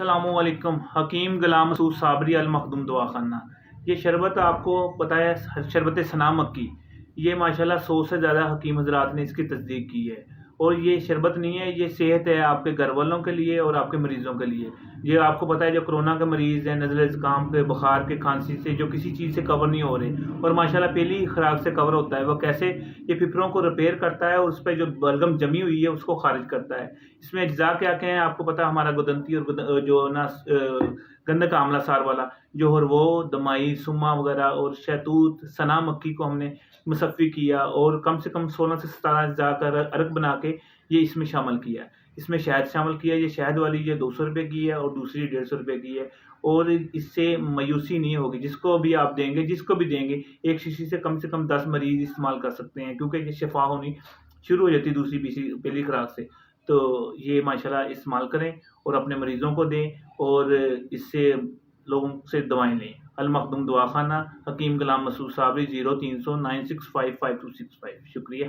السلام علیکم۔ حکیم غلام مسعود صابری المخدوم دواخانہ، یہ شربت آپ کو پتہ ہے، شربت ثنا مکی، یہ ماشاءاللہ 100 سے زیادہ حکیم حضرات نے اس کی تصدیق کی ہے۔ اور یہ شربت نہیں ہے، یہ صحت ہے آپ کے گھر والوں کے لیے اور آپ کے مریضوں کے لیے۔ یہ آپ کو پتہ ہے جو کرونا کے مریض ہیں، نزلہ زکام کے، بخار کے، کھانسی سے، جو کسی چیز سے کور نہیں ہو رہے اور ماشاءاللہ پہلی خوراک سے کور ہوتا ہے، وہ کیسے یہ پھپھڑوں کو ریپیئر کرتا ہے اور اس پہ جو بلغم جمی ہوئی ہے اس کو خارج کرتا ہے۔ اس میں اجزاء کیا کیا ہیں آپ کو پتہ، ہمارا گدنتی اور جو نا گندک آملہ سار والا جوہر، وہ دمائی، سما وغیرہ اور شہتوت ثنا مکی کو ہم نے مصفی کیا اور کم سے کم 16 سے 17 اجزاء کا عرق بنا کے یہ اس میں شامل کیا۔ اس میں شہد شامل کیا، یہ شہد والی یہ 200 روپے کی ہے اور دوسری 150 روپے کی ہے، اور اس سے مایوسی نہیں ہوگی۔ جس کو بھی آپ دیں گے، جس کو بھی دیں گے، ایک شیشی سے کم 10 مریض استعمال کر سکتے ہیں، کیونکہ یہ شفا ہونی شروع ہو جاتی دوسری پہلی خوراک سے۔ تو یہ ماشاءاللہ استعمال کریں اور اپنے مریضوں کو دیں اور اس سے لوگوں سے دوائیں لیں۔ المخدوم دواخانہ، حکیم غلام مسعود صابری، 0300 9655265۔ شکریہ۔